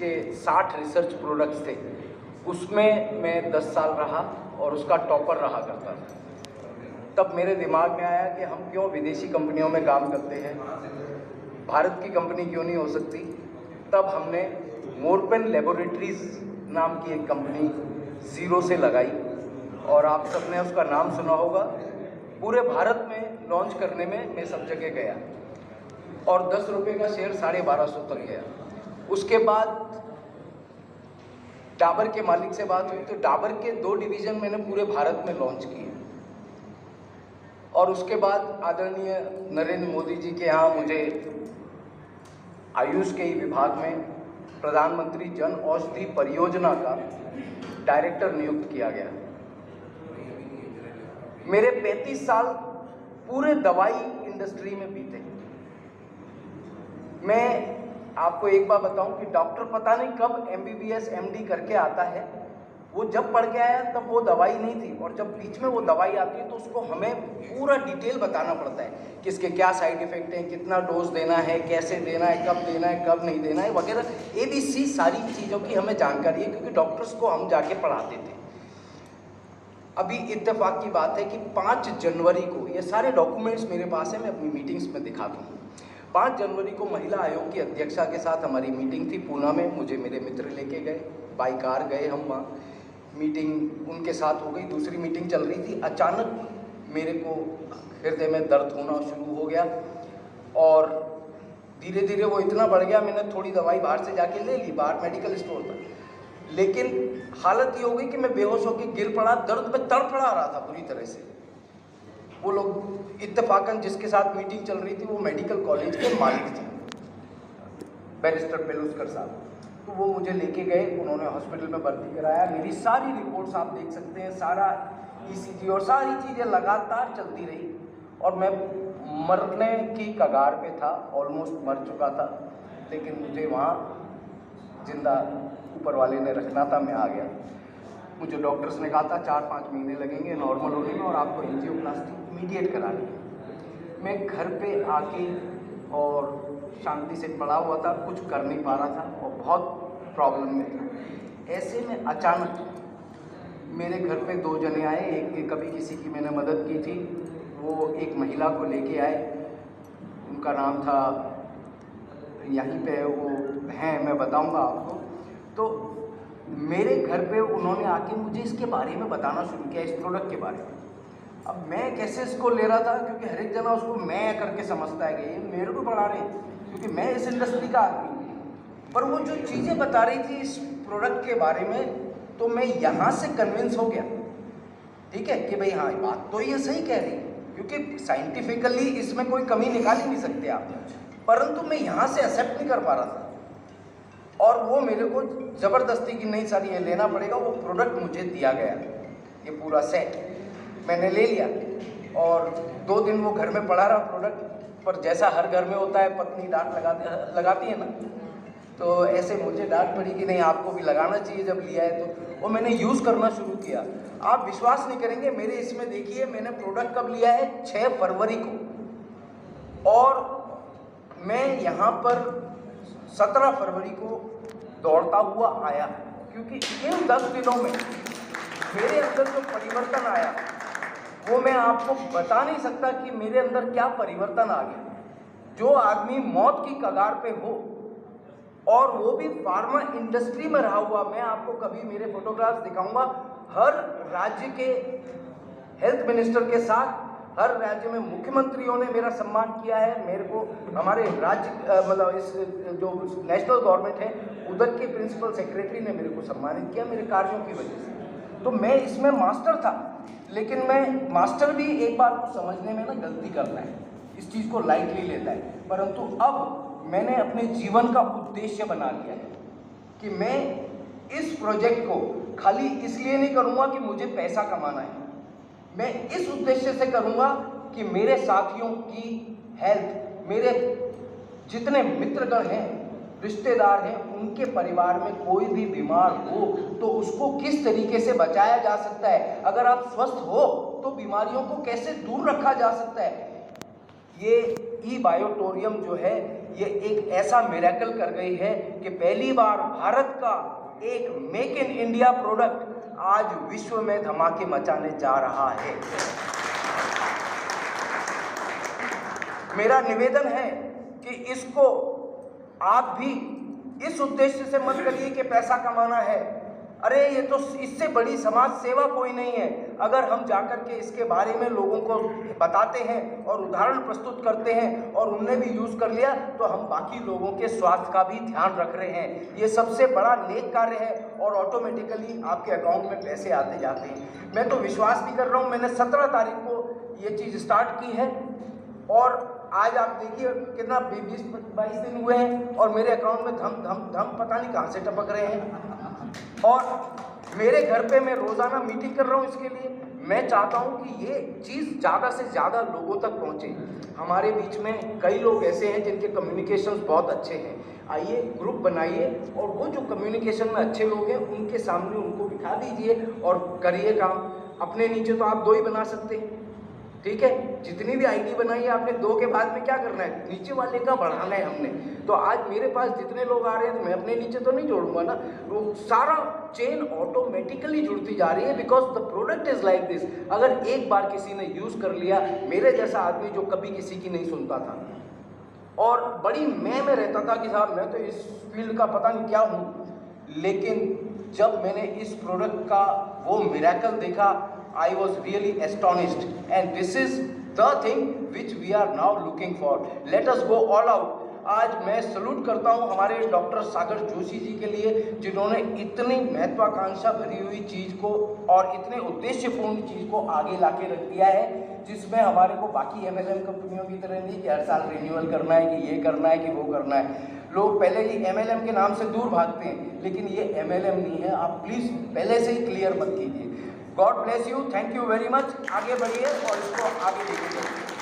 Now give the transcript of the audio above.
जिसके 60 research products थे, उसमें मैं 10 साल रहा और उसका टॉपर रहा करता था। तब मेरे दिमाग में आया कि हम क्यों विदेशी कंपनियों में काम करते हैं, भारत की कंपनी क्यों नहीं हो सकती। तब हमने मोरपेन लेबोरेटरीज नाम की एक कंपनी ज़ीरो से लगाई और आप सबने उसका नाम सुना होगा। पूरे भारत में लॉन्च करने में मैं सब जगह गया और 10 रुपये का शेयर 1250 तक गया। उसके बाद डाबर के मालिक से बात हुई तो डाबर के 2 डिवीज़न मैंने पूरे भारत में लॉन्च किए और उसके बाद आदरणीय नरेंद्र मोदी जी के यहाँ मुझे आयुष के ही विभाग में प्रधानमंत्री जन औषधि परियोजना का डायरेक्टर नियुक्त किया गया। मेरे 35 साल पूरे दवाई इंडस्ट्री में बीते। मैं आपको एक बात बताऊं कि डॉक्टर पता नहीं कब MBBS MD करके आता है, वो जब पढ़ के आया तब वो दवाई नहीं थी और जब बीच में वो दवाई आती है तो उसको हमें पूरा डिटेल बताना पड़ता है कि इसके क्या साइड इफ़ेक्ट हैं, कितना डोज देना है, कैसे देना है, कब नहीं देना है वगैरह ABC सारी चीज़ों की हमें जानकारी है, क्योंकि डॉक्टर्स को हम जाके पढ़ाते थे। अभी इत्तेफाक की बात है कि 5 जनवरी को ये सारे डॉक्यूमेंट्स मेरे पास है, मैं अपनी मीटिंग्स में दिखाता हूँ। 5 जनवरी को महिला आयोग की अध्यक्षा के साथ हमारी मीटिंग थी पूना में। मुझे मेरे मित्र लेके गए, बाई कार गए हम वहाँ, मीटिंग उनके साथ हो गई। दूसरी मीटिंग चल रही थी, अचानक मेरे को हृदय में दर्द होना शुरू हो गया और धीरे धीरे वो इतना बढ़ गया, मैंने थोड़ी दवाई बाहर से जाके ले ली, बाहर मेडिकल स्टोर था, लेकिन हालत ये हो गई कि मैं बेहोश होकर गिर पड़ा, दर्द में तड़फड़ा रहा था बुरी तरह से। वो लोग इत्तेफाकन जिसके साथ मीटिंग चल रही थी वो मेडिकल कॉलेज के मालिक थे, बैरिस्टर पेलुस्कर साहब। तो वो मुझे लेके गए, उन्होंने हॉस्पिटल में भर्ती कराया। मेरी सारी रिपोर्ट्स आप देख सकते हैं, सारा ECG और सारी चीज़ें लगातार चलती रही और मैं मरने की कगार पे था, ऑलमोस्ट मर चुका था, लेकिन मुझे वहाँ जिंदा ऊपर वाले ने रखना था, मैं आ गया। मुझे डॉक्टर्स ने कहा था 4-5 महीने लगेंगे नॉर्मल होने में और आपको एंजियोप्लास्टी इमीडिएट करानी है। मैं घर पे आके और शांति से पड़ा हुआ था, कुछ कर नहीं पा रहा था और बहुत प्रॉब्लम में था। ऐसे में अचानक मेरे घर पे 2 जने आए, एक कभी किसी की मैंने मदद की थी, वो एक महिला को लेके आए, उनका नाम था, यहीं पे वो हैं, मैं बताऊंगा आपको। तो मेरे घर पे उन्होंने आके मुझे इसके बारे में बताना शुरू किया, इस प्रोडक्ट के बारे में। अब मैं कैसे इसको ले रहा था, क्योंकि हर एक जना उसको मैं करके समझता है कि ये मेरे को पढ़ा रहे हैं, क्योंकि मैं इस इंडस्ट्री का आदमी। पर वो जो चीज़ें बता रही थी इस प्रोडक्ट के बारे में, तो मैं यहाँ से कन्विंस हो गया, ठीक है, कि भाई हाँ बात तो ये सही कह रही है, क्योंकि साइंटिफिकली इसमें कोई कमी निकाल ही नहीं सकते आप, परंतु मैं यहाँ से एक्सेप्ट नहीं कर पा रहा था। और वो मेरे को ज़बरदस्ती की नहीं सर ये लेना पड़ेगा, वो प्रोडक्ट मुझे दिया गया, ये पूरा सेट मैंने ले लिया और 2 दिन वो घर में पड़ा रहा प्रोडक्ट। पर जैसा हर घर में होता है, पत्नी डांट लगाती है ना, तो ऐसे मुझे डांट पड़ी कि नहीं आपको भी लगाना चाहिए जब लिया है तो। वो मैंने यूज़ करना शुरू किया। आप विश्वास नहीं करेंगे, मेरे इसमें देखिए मैंने प्रोडक्ट कब लिया है, 6 फरवरी को, और मैं यहाँ पर 17 फरवरी को दौड़ता हुआ आया, क्योंकि इन 10 दिनों में मेरे अंदर जो परिवर्तन आया वो मैं आपको बता नहीं सकता कि मेरे अंदर क्या परिवर्तन आ गया। जो आदमी मौत की कगार पे हो और वो भी फार्मा इंडस्ट्री में रहा हुआ, मैं आपको कभी मेरे फोटोग्राफ्स दिखाऊंगा, हर राज्य के हेल्थ मिनिस्टर के साथ, हर राज्य में मुख्यमंत्रियों ने मेरा सम्मान किया है। मेरे को हमारे राज्य मतलब इस जो नेशनल गवर्नमेंट है उधर के प्रिंसिपल सेक्रेटरी ने मेरे को सम्मानित किया मेरे कार्यों की वजह से। तो मैं इसमें मास्टर था, लेकिन मैं मास्टर भी एक बार को समझने में ना गलती करता है, इस चीज़ को लाइटली लेता है, परंतु अब मैंने अपने जीवन का उद्देश्य बना लिया है कि मैं इस प्रोजेक्ट को खाली इसलिए नहीं करूँगा कि मुझे पैसा कमाना है, मैं इस उद्देश्य से करूँगा कि मेरे साथियों की हेल्थ, मेरे जितने मित्रगण हैं, रिश्तेदार हैं, उनके परिवार में कोई भी बीमार हो तो उसको किस तरीके से बचाया जा सकता है, अगर आप स्वस्थ हो तो बीमारियों को कैसे दूर रखा जा सकता है। ये ई बायोटोरियम जो है ये एक ऐसा मिरेकल कर गई है कि पहली बार भारत का एक मेक इन इंडिया प्रोडक्ट आज विश्व में धमाके मचाने जा रहा है। मेरा निवेदन है कि इसको आप भी इस उद्देश्य से मत करिए कि पैसा कमाना है। अरे ये तो इससे बड़ी समाज सेवा कोई नहीं है। अगर हम जाकर के इसके बारे में लोगों को बताते हैं और उदाहरण प्रस्तुत करते हैं और उनने भी यूज़ कर लिया तो हम बाकी लोगों के स्वास्थ्य का भी ध्यान रख रहे हैं। ये सबसे बड़ा नेक कार्य है और ऑटोमेटिकली आपके अकाउंट में पैसे आते जाते हैं। मैं तो विश्वास भी कर रहा हूँ, मैंने 17 तारीख को ये चीज़ स्टार्ट की है और आज आप देखिए कितना 20-22 दिन हुए हैं और मेरे अकाउंट में धम धम धम पता नहीं कहाँ से टपक रहे हैं। और मेरे घर पे मैं रोज़ाना मीटिंग कर रहा हूँ इसके लिए। मैं चाहता हूँ कि ये चीज़ ज़्यादा से ज़्यादा लोगों तक पहुँचे। हमारे बीच में कई लोग ऐसे हैं जिनके कम्युनिकेशंस बहुत अच्छे हैं। आइए ग्रुप बनाइए और वो जो कम्युनिकेशन में अच्छे लोग हैं उनके सामने उनको बिठा दीजिए और करिए काम। अपने नीचे तो आप 2 ही बना सकते हैं, ठीक है। जितनी भी आईडी बनाई है आपने 2 के बाद में क्या करना है, नीचे वाले का बढ़ाना है हमने। तो आज मेरे पास जितने लोग आ रहे हैं तो मैं अपने नीचे तो नहीं जोड़ूंगा ना, वो सारा चेन ऑटोमेटिकली जुड़ती जा रही है because the product is like this. अगर एक बार किसी ने यूज़ कर लिया, मेरे जैसा आदमी जो कभी किसी की नहीं सुनता था और बड़ी मैं रहता था कि साहब मैं तो इस फील्ड का पता नहीं क्या हूँ, लेकिन जब मैंने इस प्रोडक्ट का वो मिरेकल देखा, I was really astonished, and this is the thing which we are now looking for. Let us go all out. आज मैं सल्यूट करता हूँ हमारे डॉक्टर सागर जोशी जी के लिए, जिन्होंने इतनी महत्वाकांक्षा भरी हुई चीज़ को और इतने उद्देश्यपूर्ण चीज़ को आगे लाके रख दिया है, जिसमें हमारे को बाकी MLM कंपनियों की तरह नहीं कि हर साल रिन्यूअल करना है, कि ये करना है, कि वो करना है। लोग पहले ही MLM के नाम से दूर भागते हैं, लेकिन ये MLM नहीं है। आप प्लीज़ पहले से ही क्लियर मत कीजिए। God bless you, thank you very much. आगे बढ़िए और इसको आगे लेके जाइए।